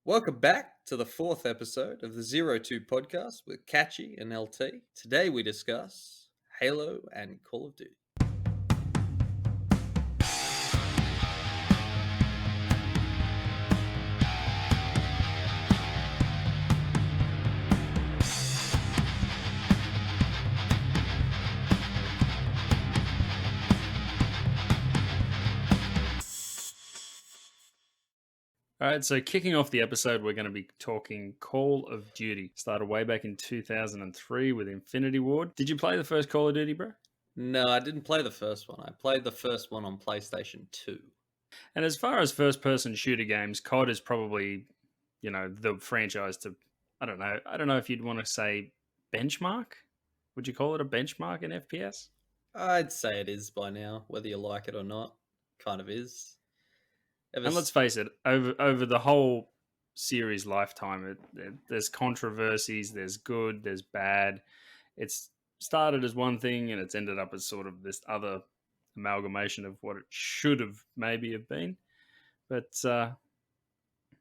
Welcome back to the fourth episode of the Zero Two podcast with Katchy and LT. Today we discuss Halo and Call of Duty. All right, so kicking off the episode, we're going to be talking Call of Duty. Started way back in 2003 with Infinity Ward. Did you play the first Call of Duty, bro? No, I didn't play the first one. I played the first one on PlayStation 2. And as far as first-person shooter games, COD is probably, the franchise to. I don't know. I don't know if you'd want to say benchmark. Would you call it a benchmark in FPS? I'd say it is by now, whether you like it or not. Kind of is. Ever And let's face it, over the whole series lifetime, there's controversies. There's good. There's bad. It's started as one thing and it's ended up as sort of this other amalgamation of what it should have maybe have been. But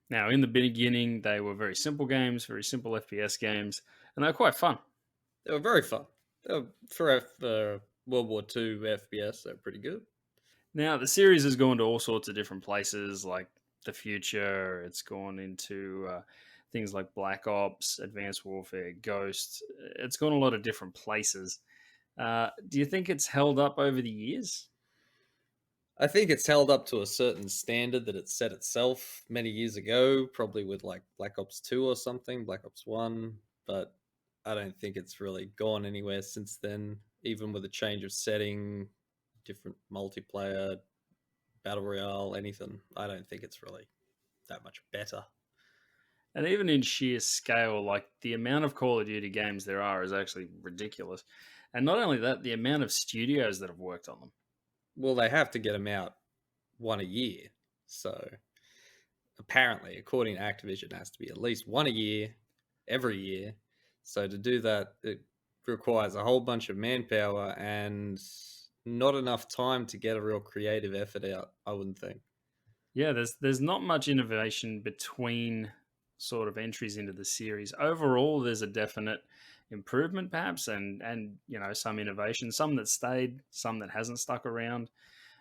now, in the beginning, they were very simple games, very simple FPS games, and they were quite fun. They were very fun. They were, for World War II FPS, they're pretty good. Now, the series has gone to all sorts of different places, like the future. It's gone into things like Black Ops, Advanced Warfare, Ghost. It's gone a lot of different places. Do you think it's held up over the years? I think it's held up to a certain standard that it set itself many years ago, probably with like Black Ops 2 or something, Black Ops 1, but I don't think it's really gone anywhere since then, even with a change of setting, different multiplayer, battle royale, anything. I don't think it's really that much better. And even in sheer scale, like the amount of Call of Duty games there are is actually ridiculous. And not only that, the amount of studios that have worked on them. Well, they have to get them out one a year. So apparently, according to Activision, it has to be at least one a year, every year. So to do that, it requires a whole bunch of manpower and not enough time to get a real creative effort out, I wouldn't think. Yeah, there's not much innovation between sort of entries into the series. Overall, there's a definite improvement, perhaps, and some innovation, some that stayed, some that hasn't stuck around.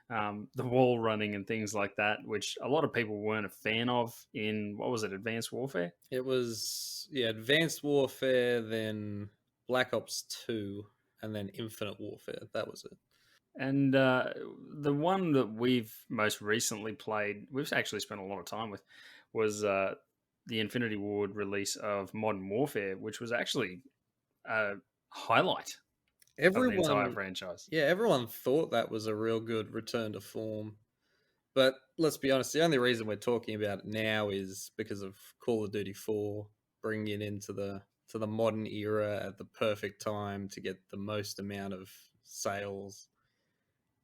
The wall running and things like that, which a lot of people weren't a fan of in what was it, Advanced Warfare? It was, yeah, Advanced Warfare, then Black Ops 2, and then Infinite Warfare. That was it. And the one that we've most recently played, we've actually spent a lot of time with, was the Infinity Ward release of Modern Warfare, which was actually a highlight of the entire Everyone, franchise. yeah, everyone thought that was a real good return to form. But let's be honest, the only reason we're talking about it now is because of Call of Duty 4 bringing it into the modern era at the perfect time to get the most amount of sales.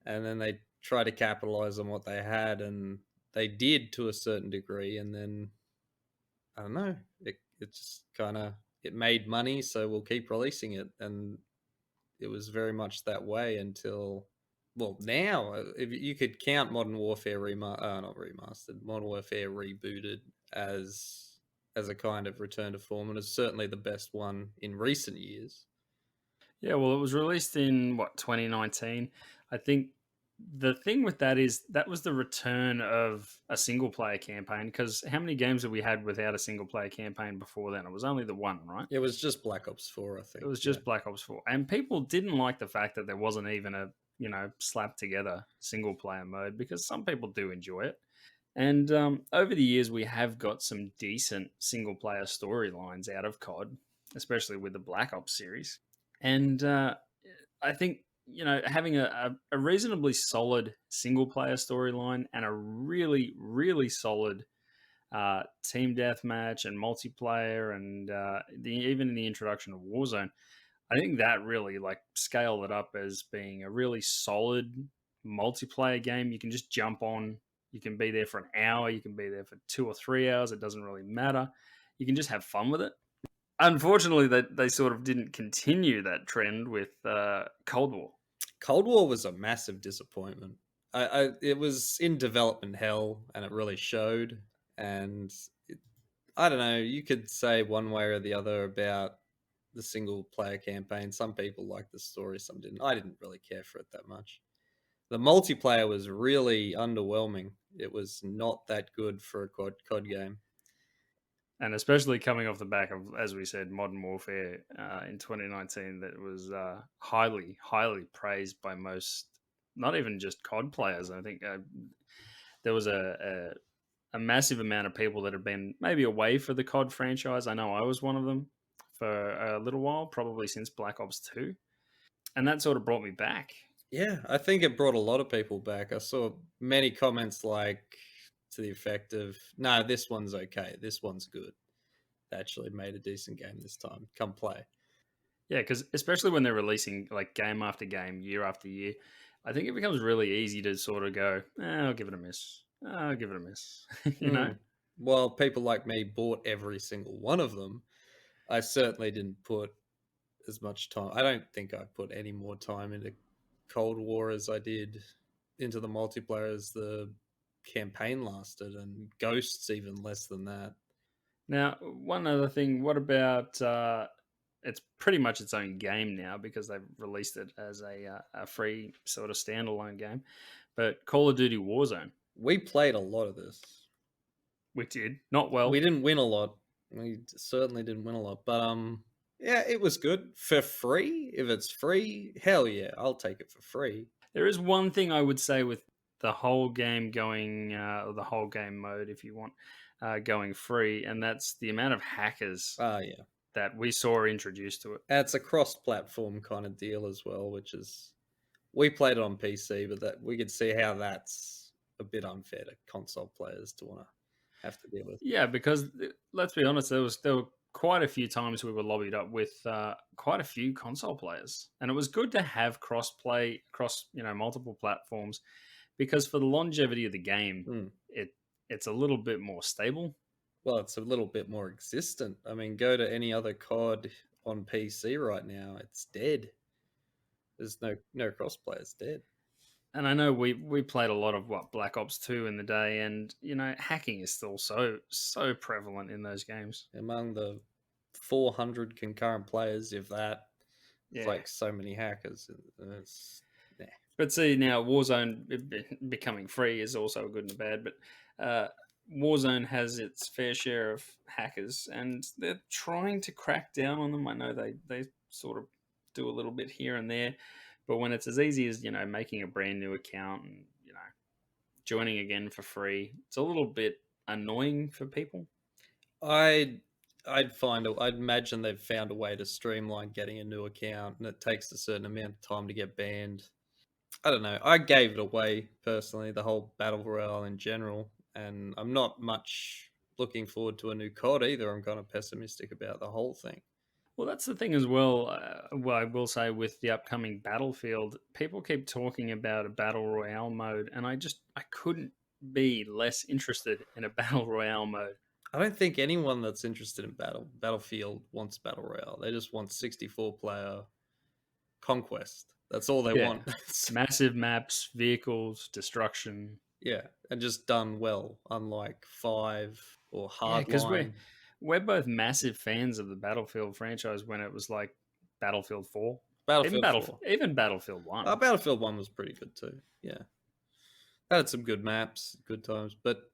And then they try to capitalize on what they had, and they did to a certain degree. And then I don't know, it just kind of it made money, so we'll keep releasing it, and it was very much that way until now, if you could count Modern Warfare not remastered, Modern Warfare rebooted as a kind of return to form, and it's certainly the best one in recent years. Yeah, well, it was released in what 2019. I think the thing with that is that was the return of a single player campaign. Because how many games have we had without a single player campaign before then? It was only the one, right? It was just Black Ops 4, I It think. was Yeah. just Black Ops 4. And people didn't like the fact that there wasn't even a, slap together single player mode because some people do enjoy it. And over the years, we have got some decent single player storylines out of COD, especially with the Black Ops series. And I think, having a reasonably solid single player storyline and a really, really solid team deathmatch and multiplayer, and even in the introduction of Warzone, I think that really like scaled it up as being a really solid multiplayer game. You can just jump on. You can be there for an hour. You can be there for 2 or 3 hours. It doesn't really matter. You can just have fun with it. Unfortunately, they sort of didn't continue that trend with Cold War. Cold War was a massive disappointment. It was in development hell, and it really showed. And I don't know. You could say one way or the other about the single player campaign. Some people liked the story, some didn't. I didn't really care for it that much. The multiplayer was really underwhelming. It was not that good for a COD game. And especially coming off the back of, as we said, Modern Warfare in 2019, that was highly, highly praised by most, not even just COD players. I think there was a massive amount of people that have been maybe away for the COD franchise. I know I was one of them for a little while, probably since Black Ops 2. And that sort of brought me back. Yeah, I think it brought a lot of people back. I saw many comments like to the effect of, "No, this one's okay. This one's good. They actually made a decent game this time. Come play." Yeah, because especially when they're releasing like game after game, year after year, I think it becomes really easy to sort of go, I'll give it a miss. I'll give it a miss. you know? Mm. Well, people like me bought every single one of them. I certainly didn't put as much time. I don't think I put any more time into Cold War as I did into the multiplayer as the campaign lasted, and Ghosts even less than that. Now, one other thing, what about it's pretty much its own game now because they've released it as a free sort of standalone game. But Call of Duty Warzone, We played a lot of this. we did not We well. didn't win a lot. We certainly didn't win a lot, but yeah, it was good for free. If it's free, hell yeah, I'll take it for free. There is one thing I would say with the whole game going, or the whole game mode, if you want, going free, and that's the amount of hackers Ah, yeah, that we saw introduced to it. and it's a cross-platform kind of deal as well, which is we played it on PC, but that we could see how that's a bit unfair to console players to want to have to deal with. Yeah, because let's be honest, there were quite a few times we were lobbied up with quite a few console players, and it was good to have cross play across multiple platforms because for the longevity of the game, Mm. it's a little bit more stable. Well, it's a little bit more existent. I mean, go to any other COD on PC right now, it's dead. There's no crossplay. It's dead. And I know we played a lot of Black Ops 2 in the day, and hacking is still so prevalent in those games. Among the 400 concurrent players, if that, it's Yeah. like so many hackers. It's, nah. But see, now Warzone becoming free is also a good and a bad. But Warzone has its fair share of hackers, and they're trying to crack down on them. I know they sort of do a little bit here and there, but when it's as easy as making a brand new account and joining again for free, it's a little bit annoying for people. I'd I'd imagine they've found a way to streamline getting a new account, and it takes a certain amount of time to get banned. I don't know. I gave it away personally, the whole battle royale in general, and I'm not much looking forward to a new COD either. I'm kind of pessimistic about the whole thing. Well, that's the thing as well. I will say with the upcoming Battlefield, people keep talking about a battle royale mode, and I couldn't be less interested in a battle royale mode. I don't think anyone that's interested in Battlefield wants battle royale. They just want 64 player conquest. That's all they Yeah, want. massive maps, vehicles, destruction. Yeah, and just done well, unlike Five or Yeah, because Hardline. we're both massive fans of the Battlefield franchise when it was like Battlefield 4, Battlefield 4. Even Battlefield 1. Battlefield 1 was pretty good too. Yeah. Had some good maps, good times, but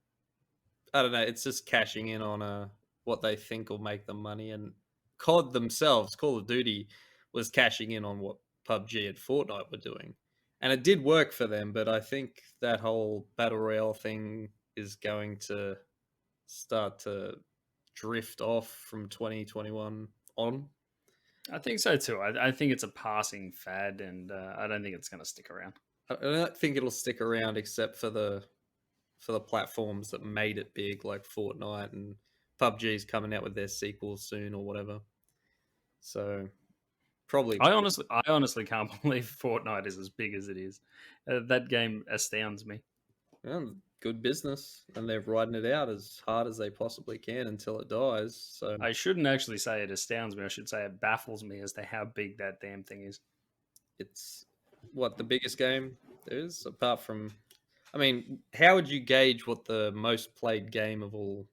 I don't know. It's just cashing in on what they think will make them money. And COD themselves, Call of Duty, was cashing in on what PUBG and Fortnite were doing, and it did work for them. But I think that whole battle royale thing is going to start to drift off from 2021 on. I think so too. I think it's a passing fad, and I don't think it's going to stick around. I don't think it'll stick around except for the platforms that made it big, like Fortnite, and PUBG's coming out with their sequel soon or whatever. So probably, I honestly can't believe Fortnite is as big as it is. That game astounds me. well, good business, and they're riding it out as hard as they possibly can until it dies. So I shouldn't actually say it astounds me. I should say it baffles me as to how big that damn thing is. it's what the biggest game there is, apart from. I mean, how would you gauge what the most played game of all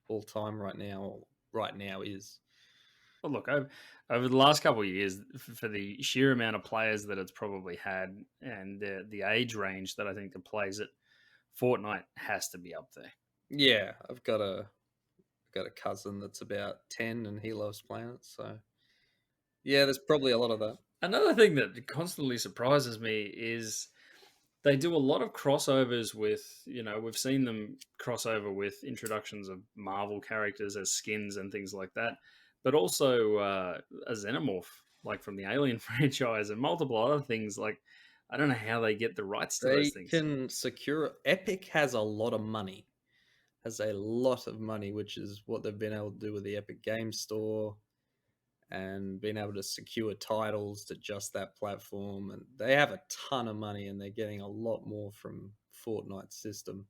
all time right now. Or right now is. Well, look, over the last couple of years, for the sheer amount of players that it's probably had and the age range that I think that plays it, Fortnite has to be up there. Yeah, I've got a cousin that's about 10 and he loves playing it. So yeah, there's probably a lot of that. Another thing that constantly surprises me is they do a lot of crossovers with, we've seen them crossover with introductions of Marvel characters as skins and things like that, but also a Xenomorph, like from the Alien franchise, and multiple other things. Like, I don't know how they get the rights to those They things. can secure. Epic has a lot of money. Has a lot of money, which is what they've been able to do with the Epic Game Store and being able to secure titles to just that platform. And they have a ton of money, and they're getting a lot more from Fortnite's system.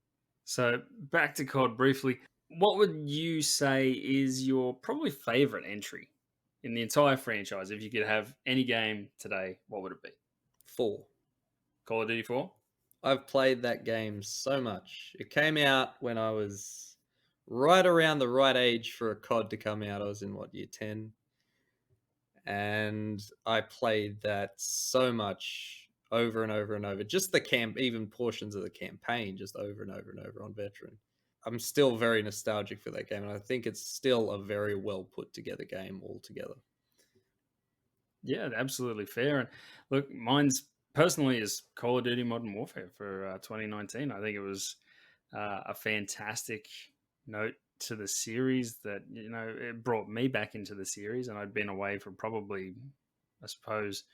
So, back to COD briefly. What would you say is your probably favorite entry in the entire franchise? If you could have any game today, what would it be? 4. Call of Duty 4? I've played that game so much. It came out when I was right around the right age for a COD to come out. I was in what, year 10? And I played that so much over and over and over. Just the camp, even portions of the campaign, just over and over and over on Veteran. I'm still very nostalgic for that game, and I think it's still a very well put together game altogether. Yeah, absolutely fair. And look, mine's personally is Call of Duty Modern Warfare for 2019. I think it was a fantastic note to the series that, it brought me back into the series, and I'd been away for probably, I suppose,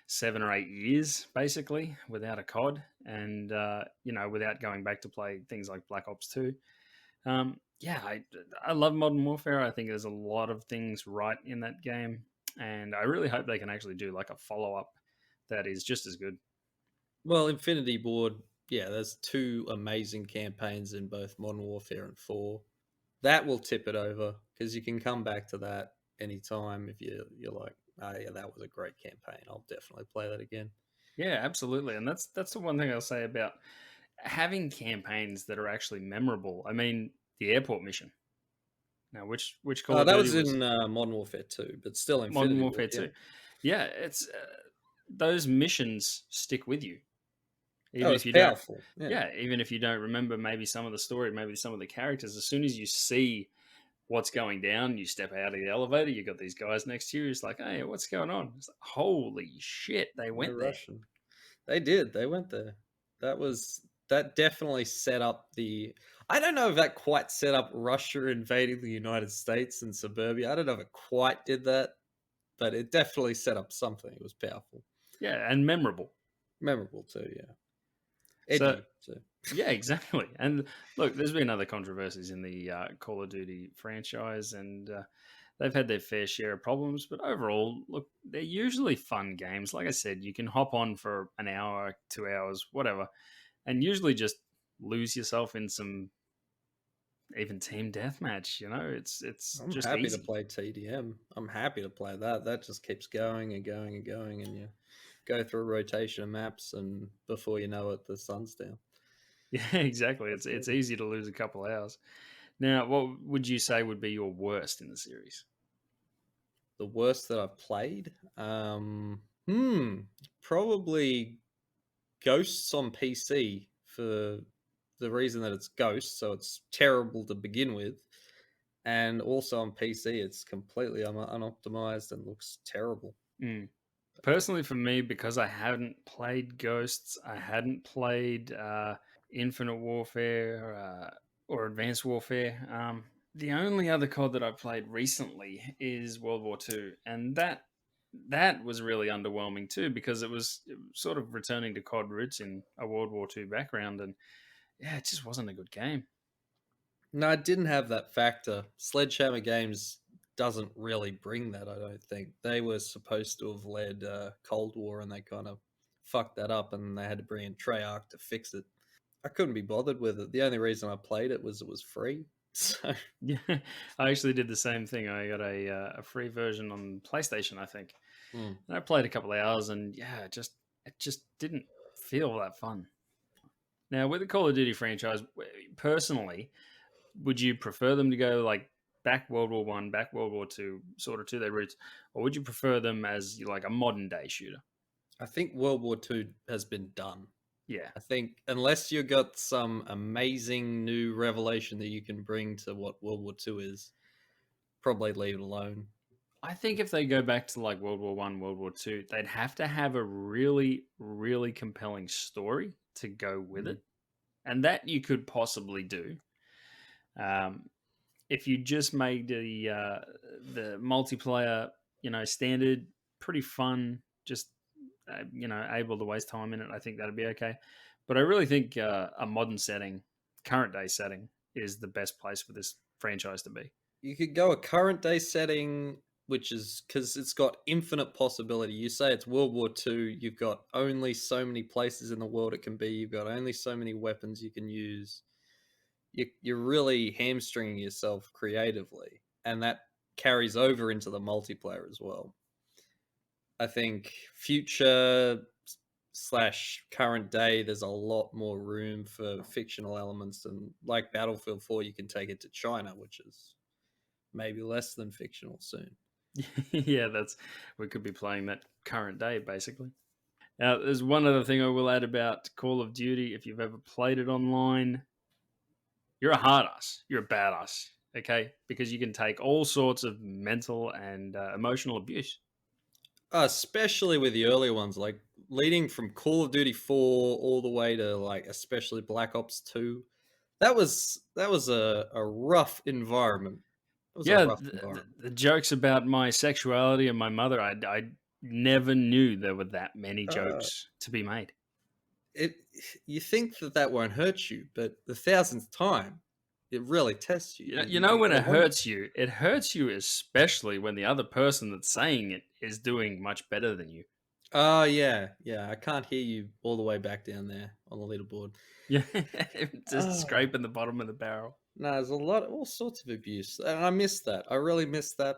7 or 8 years basically without a COD, and without going back to play things like Black Ops 2. Yeah, I love Modern Warfare. I think there's a lot of things right in that game, and I really hope they can actually do like a follow up that is just as good. Well, Infinity Ward, yeah, there's 2 amazing campaigns in both Modern Warfare and 4. That will tip it over because you can come back to that anytime if you're like, oh yeah, that was a great campaign. I'll definitely play that again. Yeah, absolutely, and that's the one thing I'll say about having campaigns that are actually memorable. I mean, the airport mission. Now, which Call of That Duty was was in Modern Warfare 2, but still Modern Infinity Warfare Ward, yeah. 2? Yeah, it's those missions stick with you, Oh, even it's if you don't. powerful. Yeah. Yeah, even if you don't remember maybe some of the story, maybe some of the characters. As soon as you see what's going down, you step out of the elevator, you got these guys next to you. It's like, hey, what's going on? It's like, holy shit, they No went there. Russian. They did. They went there. That definitely set up the. I don't know if that quite set up Russia invading the United States and suburbia. I don't know if it quite did that, but it definitely set up something. It was powerful, Yeah, and memorable. memorable too. Yeah, So edgy too. yeah, exactly. And look, there's been other controversies in the Call of Duty franchise, and they've had their fair share of problems. But overall, look, they're usually fun games. Like I said, you can hop on for an hour, 2 hours, whatever, and usually just lose yourself in some even team deathmatch. It's I'm just happy to easy. play TDM. I'm happy to play that. That just keeps going and going and going, and you go through a rotation of maps, and before you know it, the sun's down. Yeah, exactly. That's It's good. easy to lose a couple hours. Now, what would you say would be your worst in the series? The worst that I've played, probably Ghosts on PC for the reason that it's Ghosts, so it's terrible to begin with, and also on PC it's completely unoptimized and looks terrible. Mm. Personally, for me, because I hadn't played Ghosts, I hadn't played Infinite Warfare or Advanced Warfare. The only other COD that I played recently is World War Two, and that was really underwhelming too because it was sort of returning to COD roots in a World War Two background, and yeah, it just wasn't a good game. No, it didn't have that factor. Sledgehammer Games doesn't really bring that. I don't think they were supposed to have led Cold War, and they kind of fucked that up, and they had to bring in Treyarch to fix it. I couldn't be bothered with it. The only reason I played it was free. So Yeah, I actually did the same thing. I got a free version on PlayStation, I think, hmm. and I played a couple of hours, and yeah, it just didn't feel that fun. Now, with the Call of Duty franchise, personally, would you prefer them to go like back World War One, back World War Two, sort of to their roots, or would you prefer them as like a modern day shooter? I think World War II has been done. Yeah, I think unless you got some amazing new revelation that you can bring to what World War II is, probably leave it alone. I think if they go back to like World War One, World War Two, they'd have to have a really, really compelling story to go with Mm. it, and that you could possibly do. Um, if you just made the multiplayer, standard, pretty fun, just able to waste time in it, I think that'd be okay. But I really think a modern setting, current day setting, is the best place for this franchise to be. You could go a current day setting, which is because it's got infinite possibility. You say it's World War II, you've got only so many places in the world it can be, you've got only so many weapons you can use. You're really hamstringing yourself creatively, and that carries over into the multiplayer as well. I think future slash current day, there's a lot more room for fictional elements, and like Battlefield 4, you can take it to China, which is maybe less than fictional soon. Yeah, that's we could be playing that current day basically. Now, there's one other thing I will add about Call of Duty. If you've ever played it online, you're a hard ass. You're a badass. Okay, because you can take all sorts of mental and emotional abuse. Especially with the earlier ones, like leading from Call of Duty 4 all the way to like especially Black Ops 2. That was a rough environment. It was a Yeah, rough environment. the jokes about my sexuality and my mother, I never knew there were that many Uh, jokes to be made. it You think that that won't hurt you, but the thousandth time, it really tests you. You know You when gotta wonder. it hurts you especially when the other person that's saying it is doing much better than you. Oh yeah, yeah. I can't hear you all the way back down there on the leaderboard. Yeah, just Oh, scraping the bottom of the barrel. no, there's a lot, all sorts of abuse, and I miss that. I really miss that.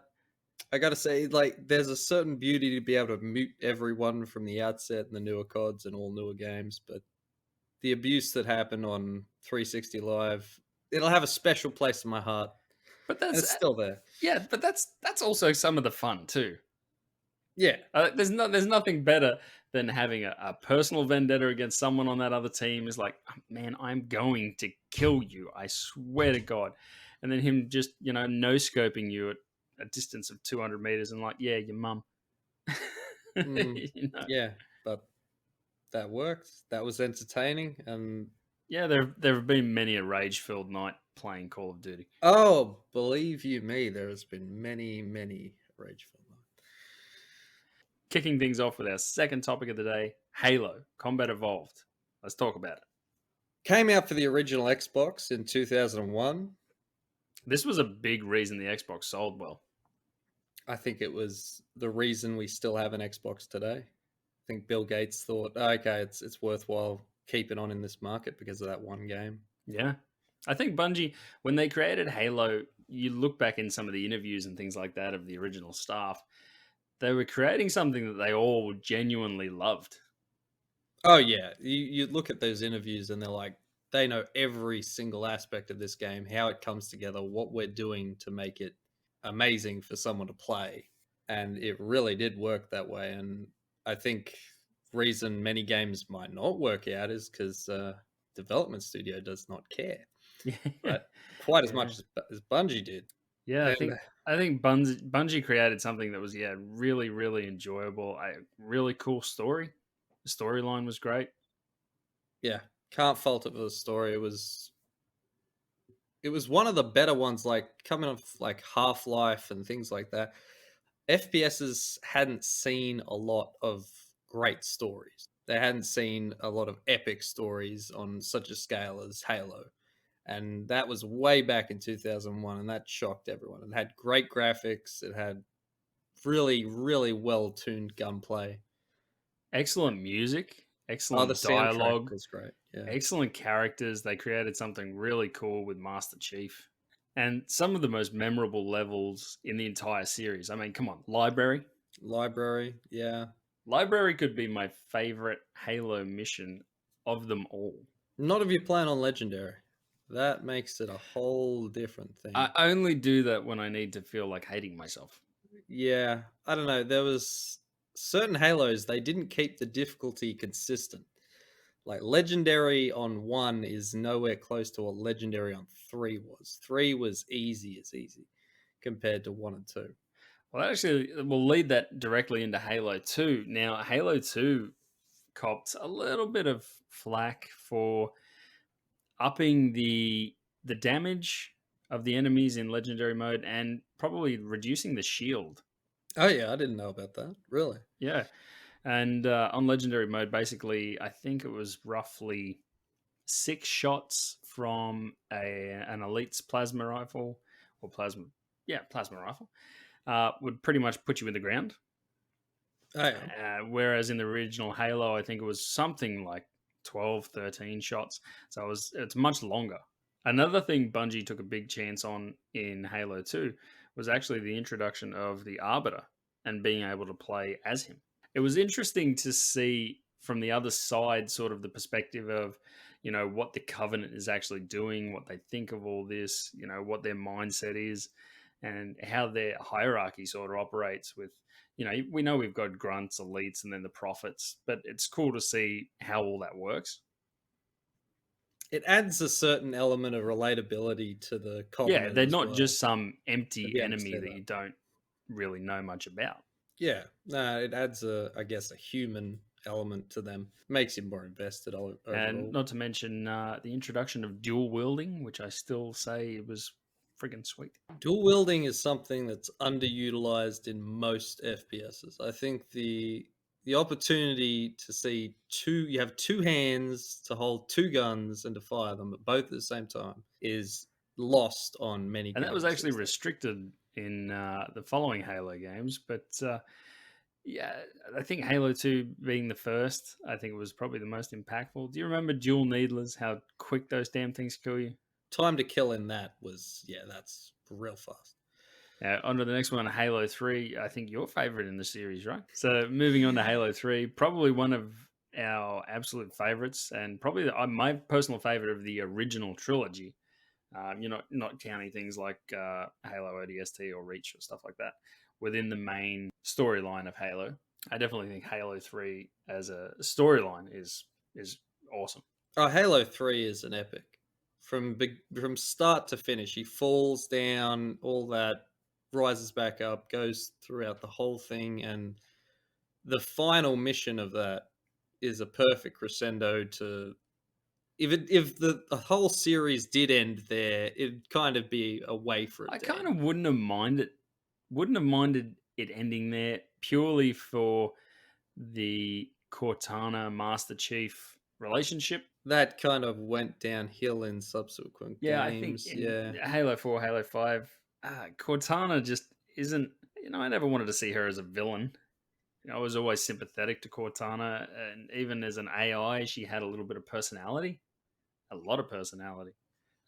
I gotta say, like, there's a certain beauty to be able to mute everyone from the outset in the newer CODs and all newer games, but the abuse that happened on 360 Live, it'll have a special place in my heart, But and that's it's still there. yeah, but that's also some of the fun too. Yeah. There's nothing better than having a personal vendetta against someone on that other team. Is like, "Oh, man, I'm going to kill you. I swear to God. And then him just no scoping you at a distance of 200 meters and like, yeah, your mum. Mm, you know, yeah, but that worked. That was entertaining, and yeah. There have been many a rage filled night playing Call of Duty. oh, believe you me, there has been many, many rageful nights. Kicking things off with our second topic of the day, Halo Combat Evolved. Let's talk about it. Came out for the original Xbox in 2001. This was a big reason the Xbox sold well. I think it was the reason we still have an Xbox today. I think Bill Gates thought, "Oh, okay, it's worthwhile keeping on in this market because of that one game." Yeah. I think Bungie, when they created Halo, you look back in some of the interviews and things like that of the original staff, they were creating something that they all genuinely loved. Oh yeah, you look at those interviews and they're like, they know every single aspect of this game, how it comes together, what we're doing to make it amazing for someone to play, and it really did work that way. And I think reason many games might not work out is because development studio does not care, Yeah. but quite as Yeah. much as Bungie did. Yeah, And I think Bungie created something that was really really enjoyable. A really cool story. The storyline was great. yeah, can't fault it for the story. It was one of the better ones, like coming off like Half Life and things like that. FPSs hadn't seen a lot of great stories. They hadn't seen a lot of epic stories on such a scale as Halo. And that was way back in 2001, and that shocked everyone. It had great graphics, it had really, really well tuned gunplay. Excellent music, Oh, the excellent soundtrack dialogue, was great. Yeah. excellent characters. They created something really cool with Master Chief. And some of the most memorable levels in the entire series. I mean, come on, Library. Library, yeah. Library could be my favorite Halo mission of them all. Not if you're playing on Legendary. That makes it a whole different I thing. only do that when I need to feel like hating myself. Yeah, I don't know. There was certain Halos, they didn't keep the difficulty consistent. Like legendary on 1 is nowhere close to what legendary on 3 was. 3 was easy as easy compared to 1 and 2. Well, that actually will lead that directly into Halo 2. Now, Halo 2 copped a little bit of flack for upping the damage of the enemies in legendary mode and probably reducing the shield. Oh yeah, I didn't know about that. Really? Yeah. And on legendary mode, basically, I think it was roughly 6 shots from an elite's plasma rifle or plasma rifle would pretty much put you in the ground. Oh yeah. Whereas in the original Halo, I think it was something like 12, 13 shots. So it's much longer. Another thing Bungie took a big chance on in Halo 2 was actually the introduction of the Arbiter and being able to play as him. It was interesting to see from the other side, sort of the perspective of, what the Covenant is actually doing, what they think of all this, what their mindset is, and how their hierarchy sort of operates with, we know we've got grunts, elites, and then the prophets, but it's cool to see how all that works. It adds a certain element of relatability to the Yeah, Covenant they're as not well. just some To empty be able to enemy say that that. you don't really know much about. Yeah, no, it adds I guess, a human element to them. Makes you more invested And overall. not to mention the introduction of dual wielding, which I still say was friggin' sweet. Dual wielding is something that's underutilized in most FPSs. I think the opportunity to see you have two hands to hold two guns and to fire them both at the same time is lost on many And that was games actually these days. restricted in the following Halo games. But yeah, I think Halo 2 being the first, I think it was probably the most impactful. Do you remember dual needlers, how quick those damn things kill you? Time to kill in that was, yeah, that's real fast. On to the next one, Halo 3. I think your favorite in the series, right? So, moving on to Halo 3, probably one of our absolute favorites, and probably my personal favorite of the original trilogy. You're not counting things like Halo ODST or Reach or stuff like that within the main storyline of Halo. I definitely think Halo 3 as a storyline is awesome. Oh, Halo 3 is an epic. From start to finish, he falls down, all that, rises back up, goes throughout the whole thing, and the final mission of that is a perfect crescendo to if the whole series did end there, it'd kind of be a way for I it to kind end. of wouldn't have minded it ending there purely for the Cortana Master Chief relationship. That kind of went downhill in subsequent Yeah, I think games. in Yeah. Halo 4, Halo 5, Cortana just isn't. I never wanted to see her as a villain. I was always sympathetic to Cortana, and even as an AI, she had a little bit of personality, a lot of personality.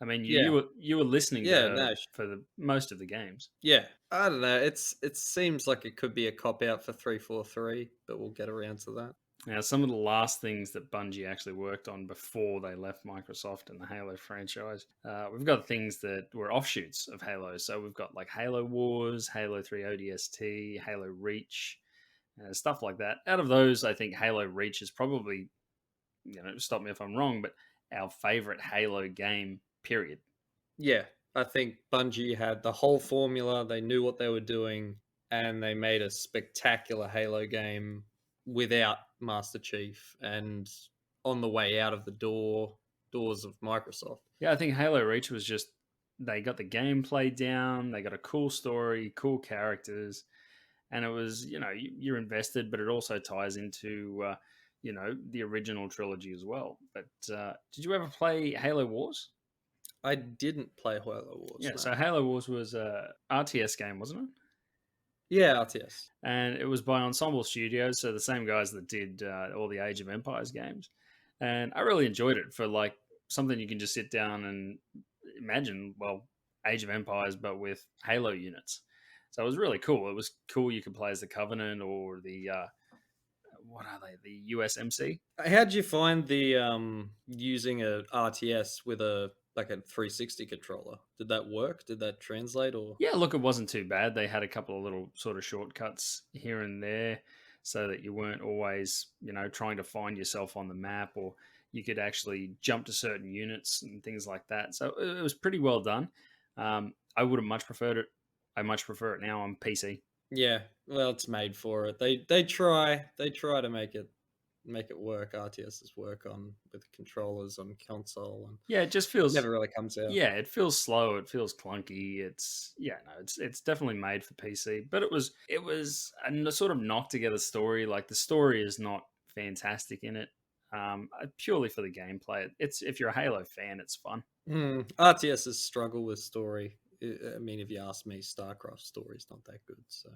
I mean, Yeah. you were listening to Yeah, her no. for the most of the games. Yeah. I don't know. It seems like it could be a cop out for 343, but we'll get around to that. Now, some of the last things that Bungie actually worked on before they left Microsoft and the Halo franchise, we've got things that were offshoots of Halo. So we've got like Halo Wars, Halo 3 ODST, Halo Reach, stuff like that. Out of those, I think Halo Reach is probably, stop me if I'm wrong, but our favorite Halo game, period. Yeah, I think Bungie had the whole formula. They knew what they were doing, and they made a spectacular Halo game without Master Chief and on the way out of the doors of Microsoft. Yeah, I think Halo Reach was just, they got the gameplay down, they got a cool story, cool characters, and it was, you're invested, but it also ties into, the original trilogy as well. But did you ever play Halo Wars? I didn't play Halo Wars, Yeah, no. so Halo Wars was a RTS game, wasn't it? Yeah, RTS. And it was by Ensemble Studios, so the same guys that did all the Age of Empires games. And I really enjoyed it for like something you can just sit down and imagine, well, Age of Empires, but with Halo units. So it was really cool. It was cool you could play as the Covenant or the, what are they, the USMC? How'd you find the using a RTS with a like a 360 controller. Did that work? Did that translate or? Yeah, look, it wasn't too bad. They had a couple of little sort of shortcuts here and there so that you weren't always, trying to find yourself on the map, or you could actually jump to certain units and things like that. So it was pretty well done. I would have much preferred it. I much prefer it now on PC. Yeah, well, it's made for it. They try to make it work. RTSs work on with controllers on console, and Yeah, it just feels never really comes out. yeah, it feels slow. It feels clunky. It's definitely made for PC, but it was a sort of knocked together story. Like the story is not fantastic in it, purely for the gameplay. It's if you're a Halo fan, it's fun. RTSs struggle with story. I mean, if you ask me, StarCraft story's not that good. So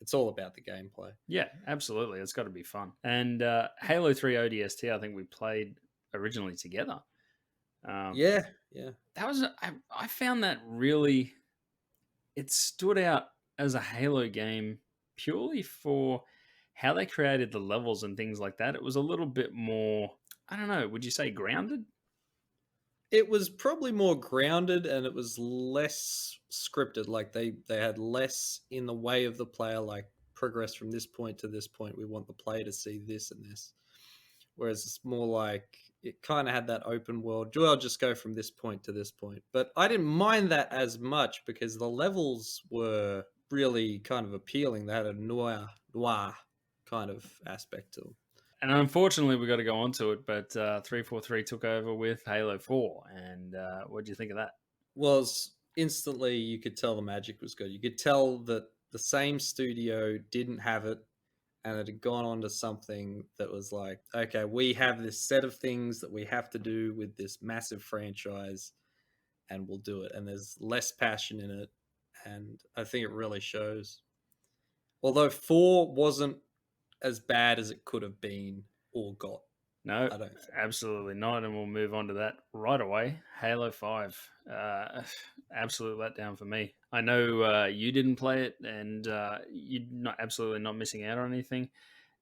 it's all about the gameplay. Yeah, absolutely. It's got to be fun. And Halo 3 ODST, I think we played originally together. Um, Yeah, yeah. that was I found that really it stood out as a Halo game purely for how they created the levels and things like that. It was a little bit more, I don't know, would you say grounded? It was probably more grounded and it was less scripted. Like they had less in the way of the player, like progress from this point to this point. We want the player to see this and this. Whereas it's more like it kind of had that open world. Well, just go from this point to this point. But I didn't mind that as much because the levels were really kind of appealing. They had a noir kind of aspect to them. And unfortunately, we got to go on to it, but 343 took over with Halo 4. And what do you think of that? Was instantly you could tell the magic was good. You could tell that the same studio didn't have it and it had gone on to something that was like, okay, we have this set of things that we have to do with this massive franchise and we'll do it. And there's less passion in it. And I think it really shows. Although 4 wasn't as bad as it could have been or got, No, I don't think. absolutely not. And we'll move on to that right away. Halo 5. Absolute letdown for me. I know you didn't play it and you're not absolutely not missing out on anything.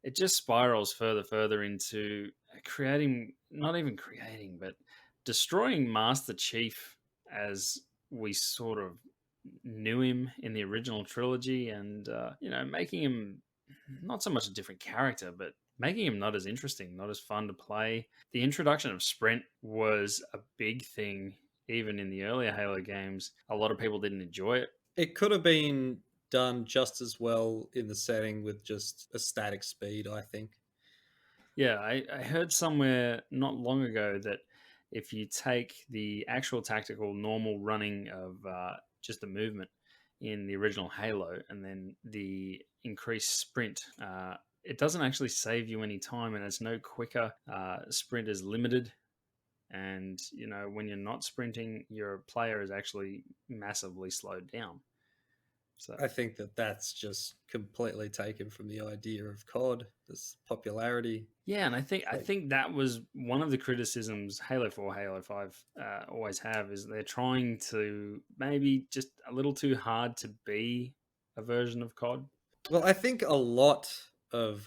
It just spirals further into not even creating, but destroying Master Chief as we sort of knew him in the original trilogy, and making him not so much a different character, but making him not as interesting, not as fun to play. The introduction of Sprint was a big thing, even in the earlier Halo games. A lot of people didn't enjoy it. It could have been done just as well in the setting with just a static speed, I think. Yeah, I heard somewhere not long ago that if you take the actual tactical normal running of just the movement in the original Halo and then the increased sprint, it doesn't actually save you any time and it's no quicker. Sprint is limited. And, when you're not sprinting, your player is actually massively slowed down. So I think that that's just completely taken from the idea of COD, this popularity. yeah, and I Like, think that was one of the criticisms Halo 4, Halo 5 always have is they're trying to maybe just a little too hard to be a version of COD. well, I think a lot of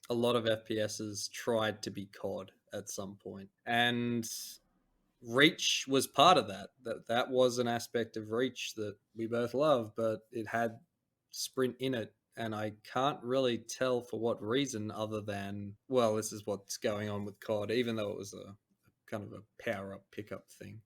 FPSs tried to be COD at some point, and Reach was part of that. That was an aspect of Reach that we both love, but it had sprint in it, and I can't really tell for what reason other than, well, this is what's going on with COD, even though it was a kind of a power up pickup thing,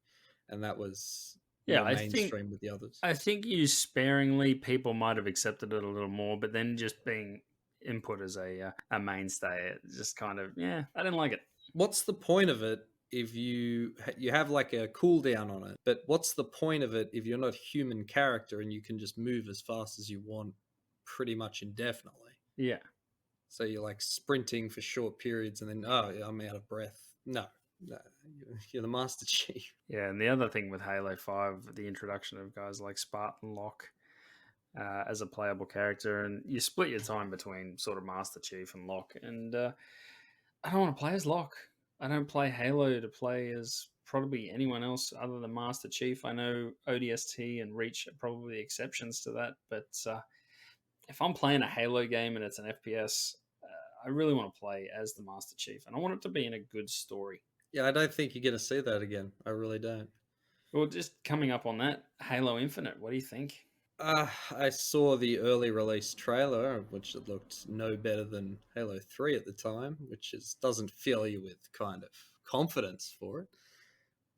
and that was Yeah, more mainstream with the others. I think used sparingly, people might have accepted it a little more, but then just being input as a mainstay, it just kind of I didn't like it. What's the point of it if you have like a cooldown on it? But what's the point of it if you're not a human character and you can just move as fast as you want, pretty much indefinitely? Yeah, So you're like sprinting for short periods and then I'm out of breath. No, no, you're the Master Chief. yeah, and the other thing with Halo 5, the introduction of guys like Spartan Locke as a playable character, and you split your time between sort of Master Chief and Locke, and I don't want to play as Locke. I don't play Halo to play as probably anyone else other than Master Chief. I know ODST and Reach are probably the exceptions to that, but if I'm playing a Halo game and it's an FPS, I really want to play as the Master Chief, and I want it to be in a good story. Yeah, I don't think you're going to see that again. I really don't. Well, just coming up on that, Halo Infinite, what do you think? I saw the early release trailer, which it looked no better than Halo 3 at the time, which doesn't fill you with kind of confidence for it.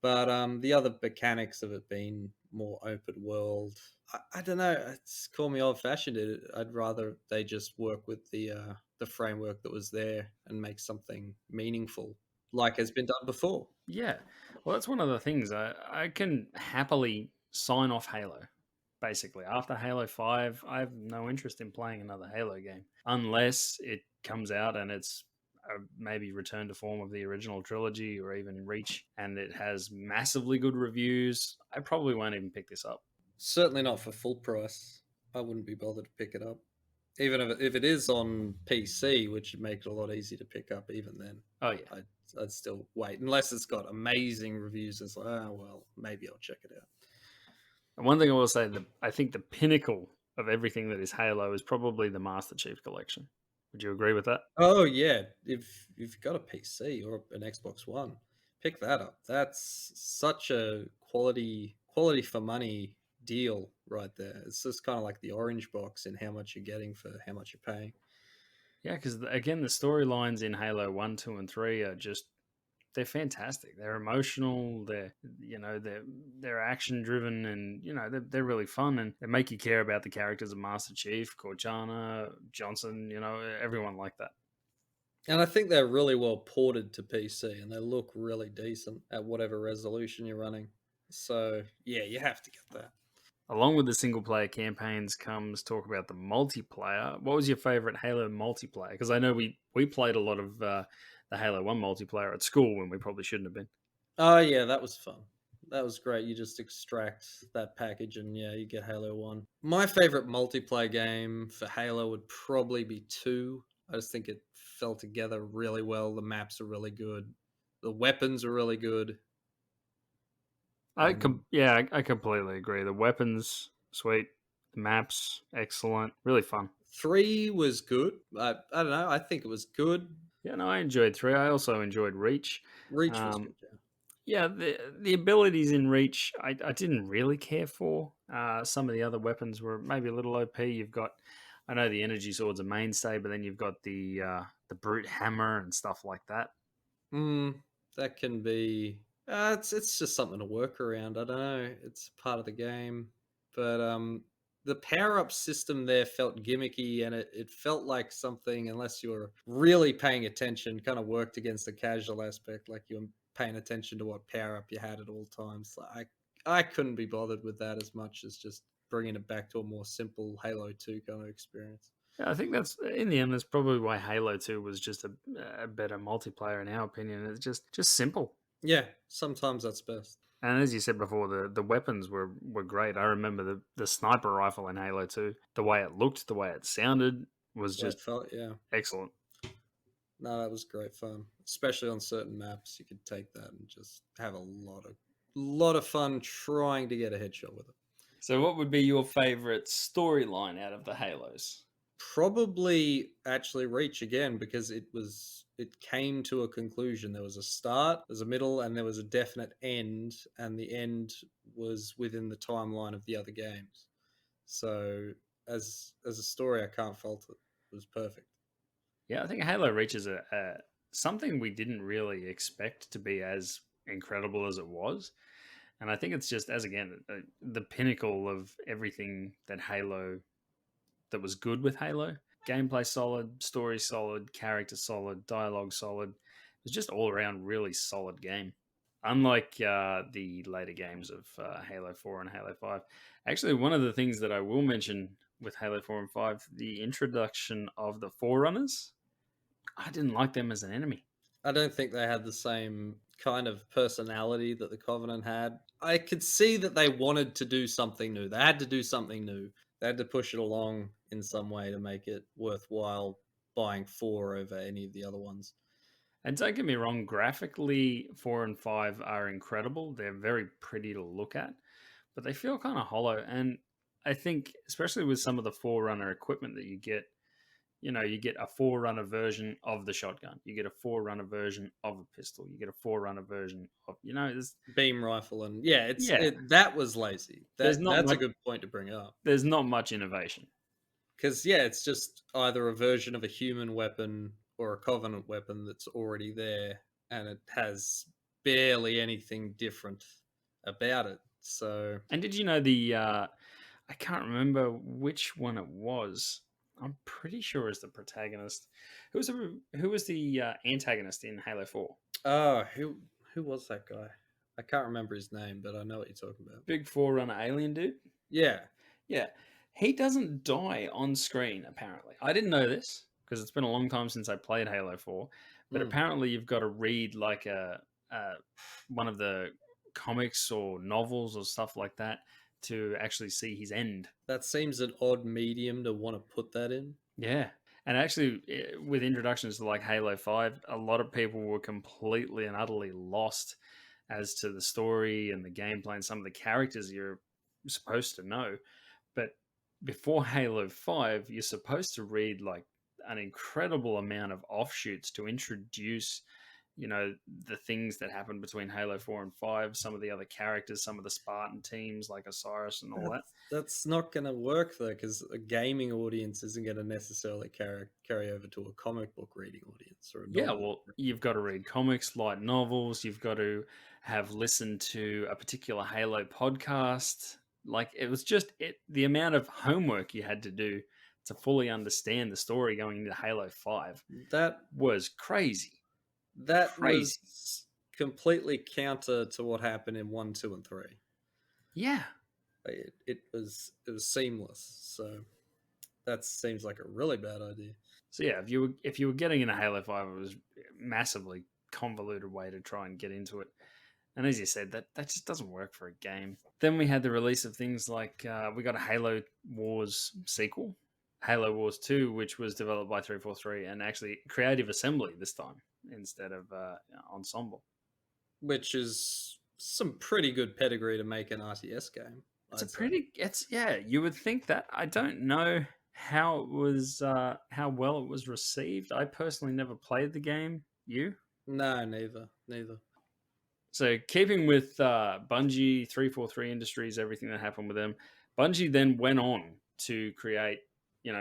But the other mechanics of it being more open world, I don't know. It's call me old fashioned. I'd rather they just work with the framework that was there and make something meaningful, like has been done before. Yeah, well, that's one of the things. I can happily sign off Halo. Basically, after Halo 5, I have no interest in playing another Halo game unless it comes out and it's maybe return to form of the original trilogy or even Reach and it has massively good reviews. I probably won't even pick this up. Certainly not for full price. I wouldn't be bothered to pick it up, even if it is on PC, which would make it a lot easier to pick up. Even then, Oh, yeah. I'd still wait unless it's got amazing reviews. It's like, oh well, maybe I'll check it out. And one thing I will say that I think the pinnacle of everything that is Halo is probably the Master Chief Collection. Would you agree with that? Oh yeah, if you've got a PC or an Xbox One, pick that up. That's such a quality for money deal right there. It's just kind of like the orange box in how much you're getting for how much you're paying. Yeah, because again, the storylines in Halo 1, 2, and 3 are just they're fantastic. They're emotional. They're action driven, and they're really fun, and they make you care about the characters of Master Chief, Cortana, Johnson. Everyone like that. And I think they're really well ported to PC and they look really decent at whatever resolution you're running. So, yeah, you have to get that. Along with the single player campaigns comes talk about the multiplayer. What was your favorite Halo multiplayer? Because I know we played a lot of the Halo 1 multiplayer at school when we probably shouldn't have been. Oh, yeah, that was fun. That was great. You just extract that package and yeah, you get Halo 1. My favorite multiplayer game for Halo would probably be 2. I just think it fell together really well. The maps are really good. The weapons are really good. And I completely agree. The weapons, sweet. The maps, excellent. Really fun. 3 was good. I don't know. I think it was good. Yeah, no, I enjoyed 3. I also enjoyed Reach. Reach was Um, good, yeah. yeah, the abilities in Reach, I didn't really care for. Some of the other weapons were maybe a little OP. I know the energy sword's a mainstay, but then you've got the brute hammer and stuff like that. Mm, that can be. It's just something to work around. I don't know. It's part of the game, but the power up system there felt gimmicky, and it felt like something. Unless you were really paying attention, kind of worked against the casual aspect, like you were paying attention to what power up you had at all times. I couldn't be bothered with that as much as just bringing it back to a more simple Halo 2 kind of experience. Yeah, I think that's in the end. That's probably why Halo 2 was just a better multiplayer in our opinion. It's just simple. Yeah, sometimes that's best. And as you said before, the weapons were great. I remember the sniper rifle in Halo 2. The way it looked, the way it sounded was The way just it felt, yeah. excellent. No, that was great fun, especially on certain maps. You could take that and just have a lot of fun trying to get a headshot with it. So, what would be your favorite storyline out of the Halos? Probably actually Reach again because it came to a conclusion. There was a start, there's a middle, and there was a definite end, and the end was within the timeline of the other games. So as a story, I can't fault it. It was perfect. Yeah, I think Halo Reach is something we didn't really expect to be as incredible as it was. And I think it's just, as again, the pinnacle of everything that was good with Halo. Gameplay solid, story solid, character solid, dialogue solid. It was just all around really solid game. Unlike the later games of Halo 4 and Halo 5. Actually, one of the things that I will mention with Halo 4 and 5, the introduction of the Forerunners, I didn't like them as an enemy. I don't think they had the same kind of personality that the Covenant had. I could see that they wanted to do something new. They had to do something new. They had to push it along in some way to make it worthwhile buying 4 over any of the other ones. And don't get me wrong, graphically, 4 and 5 are incredible. They're very pretty to look at, but they feel kind of hollow. And I think, especially with some of the Forerunner equipment that you get, You get a forerunner version of the shotgun. You get a forerunner version of a pistol. You get a forerunner version of, there's, Beam rifle, and yeah, yeah, that was lazy. there's not That's a much, good point to bring up. there's not much innovation. Because yeah, it's just either a version of a human weapon or a Covenant weapon that's already there, and it has barely anything different about it. So And did you know I can't remember which one it was. I'm pretty sure it's the protagonist. Who was the antagonist in Halo 4? oh, who was that guy? I can't remember his name, but I know what you're talking about. Big forerunner alien dude. Yeah, Yeah, he doesn't die on screen. Apparently, I didn't know this because it's been a long time since I played Halo 4. But mm. apparently, you've got to read like a one of the comics or novels or stuff like that to actually see his end. That seems an odd medium to want to put that in. Yeah. And actually, with introductions to like Halo 5, a lot of people were completely and utterly lost as to the story and the gameplay and some of the characters you're supposed to know. But before Halo 5, you're supposed to read like an incredible amount of offshoots to introduce, the things that happened between Halo 4 and 5, some of the other characters, some of the Spartan teams like Osiris and all that. That's not going to work though, because a gaming audience isn't going to necessarily carry over to a comic book reading audience or a Yeah, novel. well, you've got to read comics, light novels, you've got to have listened to a particular Halo podcast. Like it was just the amount of homework you had to do to fully understand the story going into Halo 5 That was crazy. that Crazy. was completely counter to what happened in 1, 2, and 3. Yeah. It was seamless. So that seems like a really bad idea. So yeah, if you were getting into Halo 5, it was a massively convoluted way to try and get into it. And as you said, that just doesn't work for a game. Then we had the release of things like we got a Halo Wars sequel, Halo Wars 2, which was developed by 343 and actually Creative Assembly this time instead of Ensemble. Which is some pretty good pedigree to make an RTS game. You would think that. I don't know how it was, how well it was received. I personally never played the game. You? No, neither. So, keeping with Bungie, 343 Industries, everything that happened with them, Bungie then went on to create,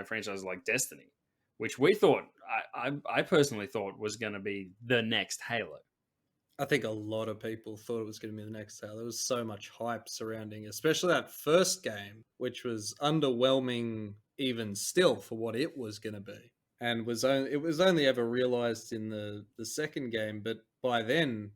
franchises like Destiny, which we thought, I personally thought was going to be the next Halo. I think a lot of people thought it was going to be the next Halo. There was so much hype surrounding, especially that first game, which was underwhelming even still for what it was going to be, and it was only ever realized in the second game. But by then,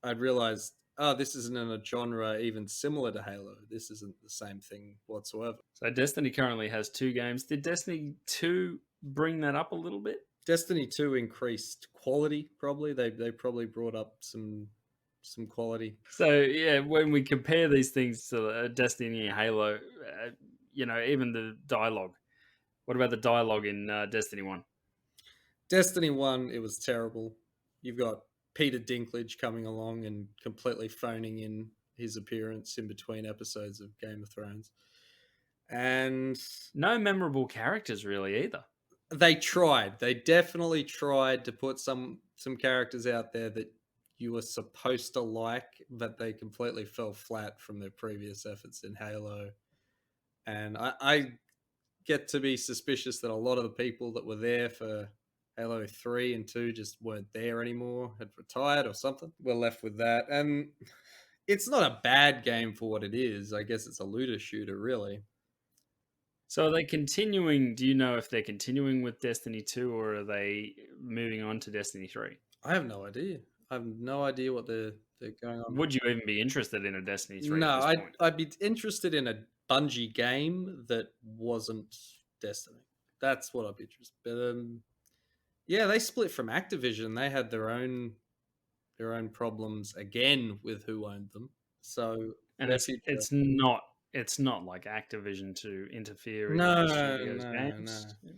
I'd realized, this isn't in a genre even similar to Halo. This isn't the same thing whatsoever. So Destiny currently has 2 games. Did Destiny 2 bring that up a little bit? Destiny 2 increased quality, probably. They probably brought up some quality. So, yeah, when we compare these things to Destiny and Halo, even the dialogue. What about the dialogue in Destiny 1? Destiny 1, it was terrible. You've got Peter Dinklage coming along and completely phoning in his appearance in between episodes of Game of Thrones. And no memorable characters really either. They tried. They definitely tried to put some characters out there that you were supposed to like, but they completely fell flat from their previous efforts in Halo. And I get to be suspicious that a lot of the people that were there for Halo 3 and 2 just weren't there anymore, had retired or something. We're left with that. And it's not a bad game for what it is. I guess it's a looter shooter, really. So are they continuing? Do you know if they're continuing with Destiny 2 or are they moving on to Destiny 3? I have no idea. I have no idea what they're going on. Would you even be interested in a Destiny 3 No, at this point? I'd be interested in a Bungie game that wasn't Destiny. That's what I'd be interested. But yeah, they split from Activision. They had their own problems again with who owned them. So and it's not like Activision to interfere in no, the studio's games. No.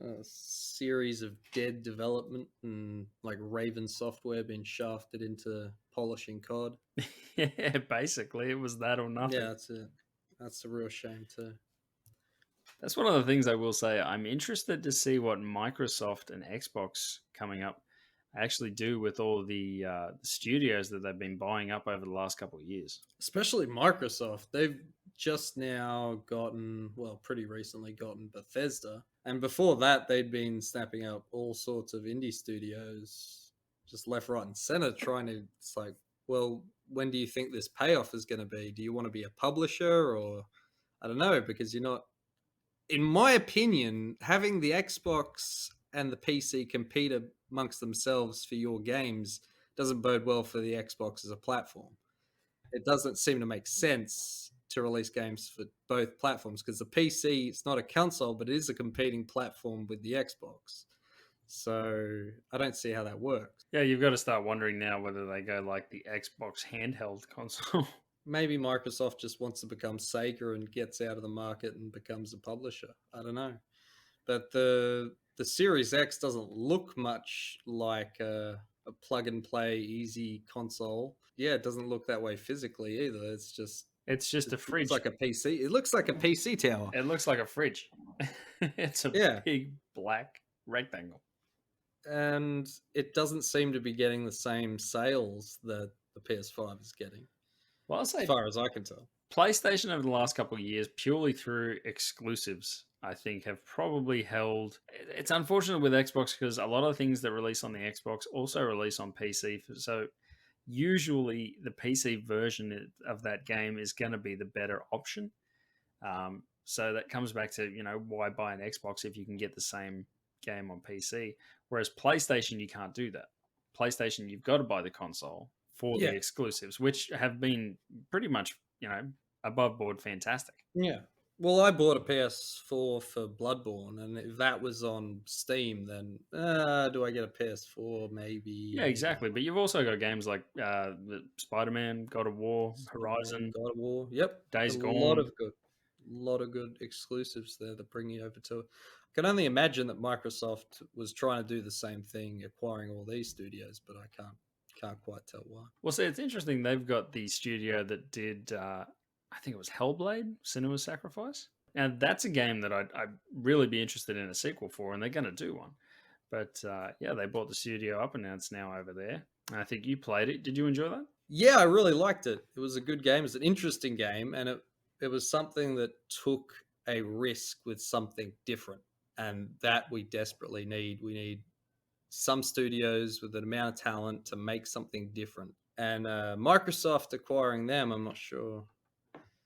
A series of dead development and like Raven Software being shafted into polishing COD. Yeah, basically it was that or nothing. Yeah, that's it. That's a real shame too. That's one of the things I will say. I'm interested to see what Microsoft and Xbox coming up actually do with all the studios that they've been buying up over the last couple of years. Especially Microsoft. They've just now gotten, well, pretty recently gotten Bethesda. And before that, they'd been snapping up all sorts of indie studios, just left, right, and center, trying to, it's like, well, when do you think this payoff is going to be? Do you want to be a publisher or, I don't know, because you're not, in my opinion, having the Xbox and the PC compete amongst themselves for your games doesn't bode well for the Xbox as a platform. It doesn't seem to make sense to release games for both platforms because the PC, it's not a console, but it is a competing platform with the Xbox. So I don't see how that works. Yeah, you've got to start wondering now whether they go like the Xbox handheld console. Maybe Microsoft just wants to become Sega and gets out of the market and becomes a publisher. I don't know. But the Series X doesn't look much like a plug and play easy console. Yeah, it doesn't look that way physically either. It's just a It looks fridge. like a PC. It looks like a PC tower. It looks like a fridge. It's a Yeah, big black rectangle. and it doesn't seem to be getting the same sales that the PS5 is getting, Well, I'll as say far as I can tell. PlayStation over the last couple of years, purely through exclusives, I think have probably held. It's unfortunate with Xbox because a lot of things that release on the Xbox also release on PC. So usually the PC version of that game is going to be the better option. So that comes back to, why buy an Xbox if you can get the same game on PC? Whereas PlayStation, you can't do that. PlayStation, you've got to buy the console for the Yeah, exclusives, which have been pretty much, above board fantastic. yeah. Well, I bought a PS4 for Bloodborne, and if that was on Steam, then do I get a PS4? Yeah, Maybe. exactly. But you've also got games like Spider-Man, God of War, Spider-Man, Horizon, God of War. Yep, Days Gone. a lot of good exclusives there that bring you over to it. I can only imagine that Microsoft was trying to do the same thing, acquiring all these studios, but I can't quite tell why. Well, see, it's interesting. They've got the studio that did, I think it was Hellblade, Senua's Sacrifice. Now, that's a game that I'd really be interested in a sequel for, and they're going to do one. But yeah, they bought the studio up, and now it's now over there. And I think you played it. Did you enjoy that? Yeah, I really liked it. It was a good game. It was an interesting game, and it was something that took a risk with something different, and that we desperately need. We need some studios with an amount of talent to make something different. And Microsoft acquiring them, I'm not sure.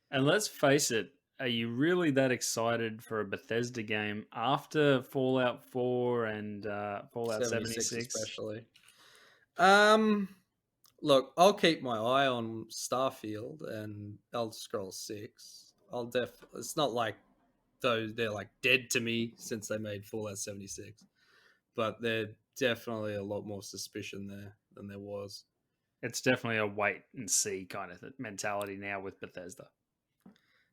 And let's face it, are you really that excited for a Bethesda game after Fallout 4 and Fallout 76 76? especially. Um, Look, I'll keep my eye on Starfield and Elder Scrolls 6. It's not like though they're like dead to me since they made Fallout 76, but there's definitely a lot more suspicion there than there was. It's definitely a wait and see kind of mentality now with Bethesda.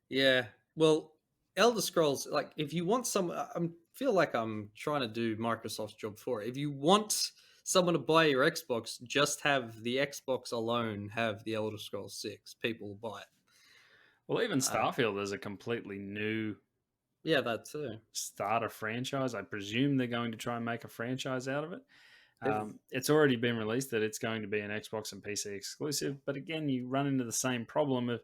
Yeah. Well, Elder Scrolls, like if you want I feel like I'm trying to do Microsoft's job for it. If you want someone to buy your Xbox, just have the Xbox alone have the Elder Scrolls 6. People will buy it. Well, even Starfield is a completely new Yeah, that too. starter franchise. I presume they're going to try and make a franchise out of it. It's already been released that it's going to be an Xbox and PC exclusive, but again, you run into the same problem of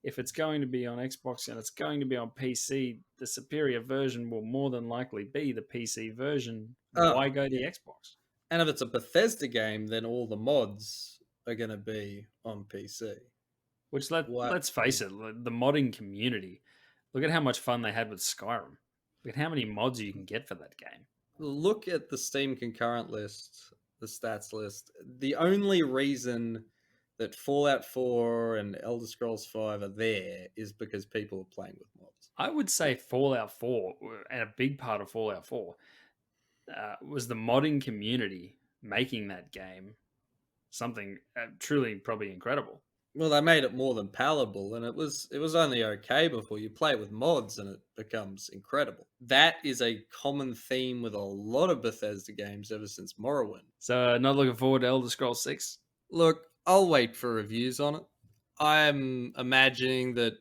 if it's going to be on Xbox and it's going to be on PC, the superior version will more than likely be the PC version. Why go to Xbox? And if it's a Bethesda game, then all the mods are going to be on PC. Which let's face it, the modding community. Look at how much fun they had with Skyrim. Look at how many mods you can get for that game. Look at the Steam concurrent list, the stats list. The only reason that Fallout 4 and Elder Scrolls 5 are there is because people are playing with mods. I would say Fallout 4, and a big part of Fallout 4, was the modding community making that game something truly probably incredible. Well, they made it more than palatable, and it was only okay before you play it with mods, and it becomes incredible. That is a common theme with a lot of Bethesda games ever since Morrowind. So, not looking forward to Elder Scrolls 6? Look, I'll wait for reviews on it. I'm imagining that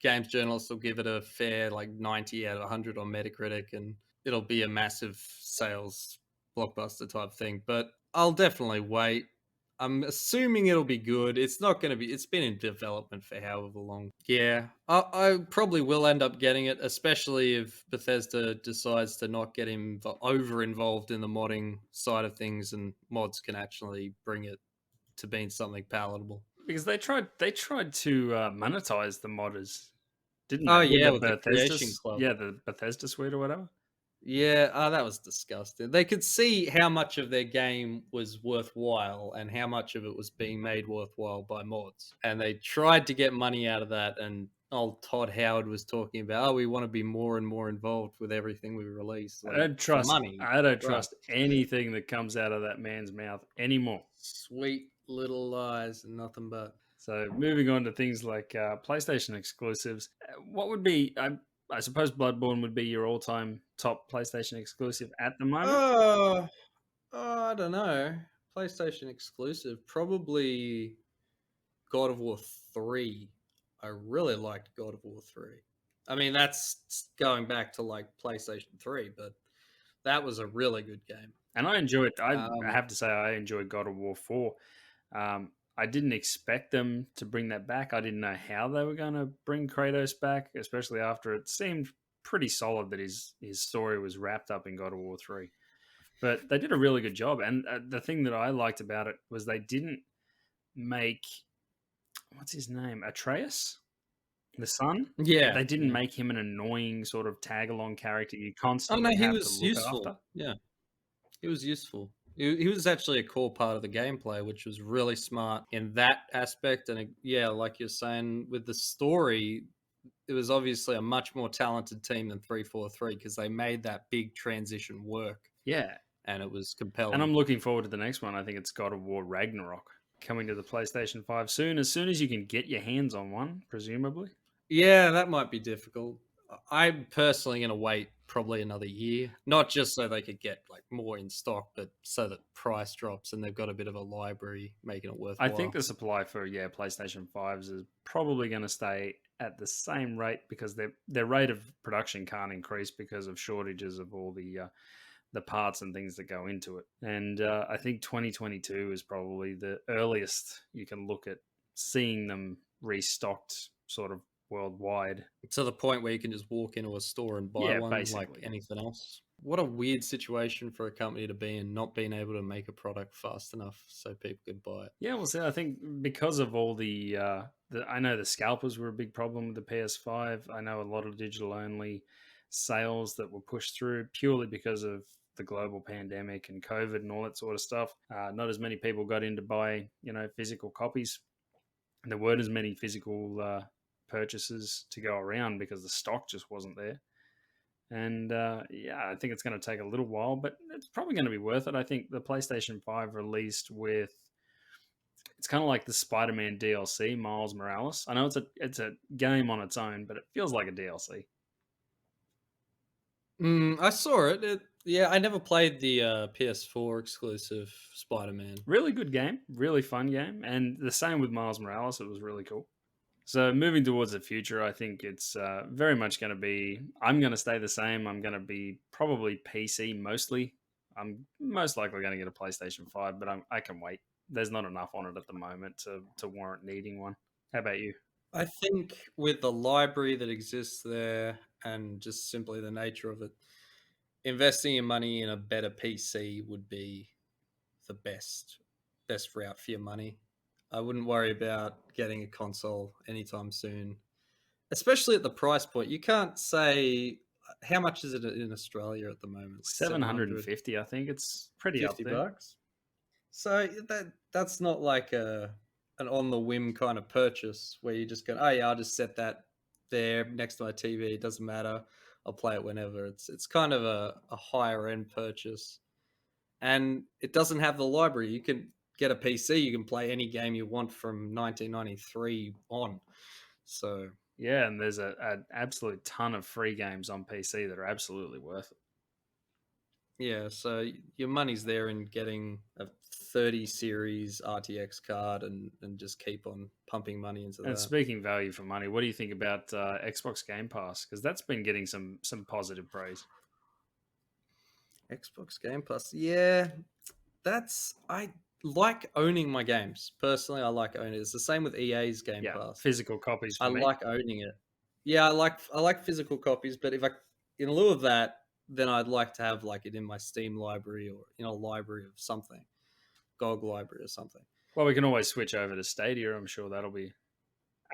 games journalists will give it a fair like 90 out of 100 on Metacritic, and it'll be a massive sales blockbuster type thing. But I'll definitely wait. I'm assuming it'll be good. It's not going to be. It's been in development for however long. Yeah, I probably will end up getting it, especially if Bethesda decides to not get over involved in the modding side of things, and mods can actually bring it to being something palatable. Because they tried to monetize the modders, didn't Oh they? With yeah, the with the Creation Club. The Bethesda suite or whatever. Yeah, that was disgusting. They could see how much of their game was worthwhile and how much of it was being made worthwhile by mods. And they tried to get money out of that. And old Todd Howard was talking about, oh, we want to be more and more involved with everything we release. I Like, don't for trust. money. I don't Right. trust anything that comes out of that man's mouth anymore. Sweet little lies and nothing but. So moving on to things like PlayStation exclusives, what would be? I suppose Bloodborne would be your all-time top PlayStation exclusive at the moment. Oh, I don't know. PlayStation exclusive. Probably God of War 3. I really liked God of War 3. I mean, that's going back to like PlayStation 3, but that was a really good game. And I enjoyed. I Um, have to say, I enjoyed God of War 4. I didn't expect them to bring that back. I didn't know how they were going to bring Kratos back, especially after it seemed pretty solid that his story was wrapped up in God of War 3. But they did a really good job. And the thing that I liked about it was they didn't make, what's his name? Atreus? The son? yeah, They didn't yeah. make him an annoying sort of tag along character you Oh no, constantly he have to was look useful. after. Yeah, he was useful. He was actually a core part of the gameplay, which was really smart in that aspect. And yeah, like you're saying, with the story, it was obviously a much more talented team than 343 because they made that big transition work, Yeah. and it was And compelling. I'm looking forward to the next one. I think it's God of War Ragnarok coming to the PlayStation 5 soon, as soon as you can get your hands on one, presumably. Yeah, that might be difficult. I'm personally going to wait probably another year, not just so they could get like more in stock, but so that price drops and they've got a bit of a library making it I think worthwhile. the supply for PlayStation 5s is probably going to stay at the same rate because their rate of production can't increase because of shortages of all the parts and things that go into it. And I think 2022 is probably the earliest you can look at seeing them restocked sort of worldwide. To the point where you can just walk into a store and buy Yeah, one like basically. anything else. What a weird situation for a company to be in, not being able to make a product fast enough so people could buy it. Yeah, well, see, I think because of all I know the scalpers were a big problem with the PS5. I know a lot of digital only sales that were pushed through purely because of the global pandemic and COVID and all that sort of stuff. Not as many people got in to buy, physical copies. There weren't as many physical purchases to go around because the stock just wasn't there. And I think it's going to take a little while, but it's probably going to be worth it. I think the PlayStation 5 released with it's kind of like the Spider-Man DLC, Miles Morales. I know it's a game on its own, but it feels like a DLC. I saw it. Yeah, I never played the PS4 exclusive Spider-Man. Really good game, really fun game, and the same with Miles Morales. It was really cool. So moving towards the future, I think it's very much going to be. I'm going to stay the same. I'm going to be probably PC mostly. I'm most likely going to get a PlayStation 5, but I can wait. There's not enough on it at the moment to warrant needing one. How about you? I think with the library that exists there and just simply the nature of it, investing your money in a better PC would be the best route for your money. I wouldn't worry about getting a console anytime soon, especially at the price point. You can't say how much is it in Australia at the moment, like 700 750, I think it's pretty up 50 there. bucks. So that's not like an on the whim kind of purchase where you just go, oh yeah, I'll just set that there next to my TV. It doesn't matter. I'll play it whenever. It's kind of a higher end purchase, and it doesn't have the library. You can get a PC. You can play any game you want from 1993 on. So Yeah, and there's an absolute ton of free games on PC that are absolutely worth it. Yeah, so your money's there in getting a 30 series RTX card and just keep on pumping money into And that. speaking value for money, what do you think about Xbox Game Pass? Because that's been getting some positive praise. Xbox Game Pass, yeah, that's I like owning my games. Personally, I like owning it. It's the same with EA's Game Yeah, Pass. physical copies I for me. like owning it. Yeah, I like physical copies, but if I in lieu of that, then I'd like to have like it in my Steam library or in a library of something, GOG library or something. Well, we can always switch over to Stadia. I'm sure that'll be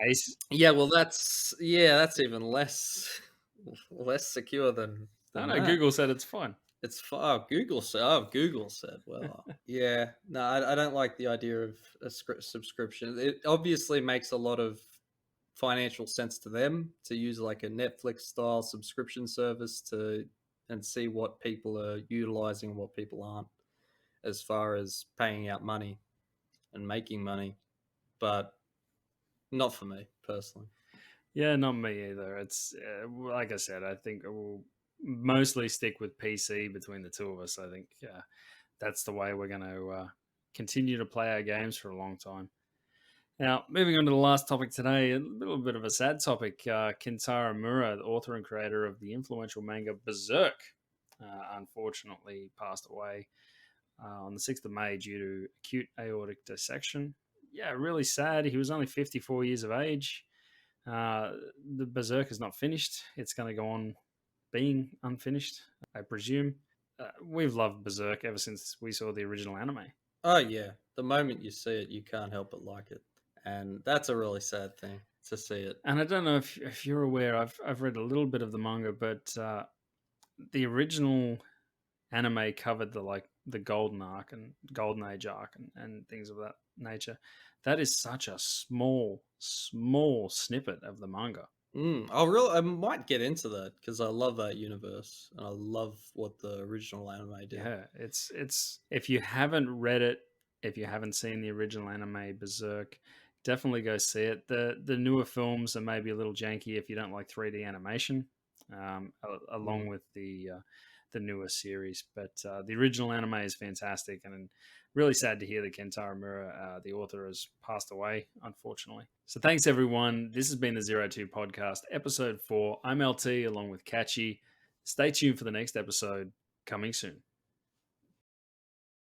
ace. Yeah, well, that's even less secure I than know that. Google said it's fine. It's far Google said. Oh, Google said. Well, yeah. No, I don't like the idea of a subscription. It obviously makes a lot of financial sense to them to use like a Netflix style subscription service to and see what people are utilizing and what people aren't as far as paying out money and making money, but not for me personally. Yeah, not me either. It's like I said, I think we'll mostly stick with PC between the two of us. I think that's the way we're going to continue to play our games for a long time. Now, moving on to the last topic today, a little bit of a sad topic. Kentaro Miura, the author and creator of the influential manga Berserk, unfortunately passed away on the 6th of May due to acute aortic dissection. Yeah, really sad. He was only 54 years of age. Uh, the Berserk is not finished. It's going to go on being unfinished, I presume. We've loved Berserk ever since we saw the original anime. Oh yeah, the moment you see it, you can't help but like it, and that's a really sad thing to see it. And I don't know if you're aware, I've read a little bit of the manga, but the original anime covered the golden arc and golden age arc and things of that nature. That is such a small snippet of the manga. I might get into that because I love that universe and I love what the original anime did. Yeah, it's if you haven't read it, if you haven't seen the original anime Berserk, definitely go see it. The newer films are maybe a little janky if you don't like 3D animation, along Mm. with the newer series. But the original anime is fantastic, and really sad to hear that Kentaro Miura, the author, has passed away, unfortunately. So thanks everyone. This has been the 02 Podcast, episode 4. I'm LT along with Katchy. Stay tuned for the next episode coming soon.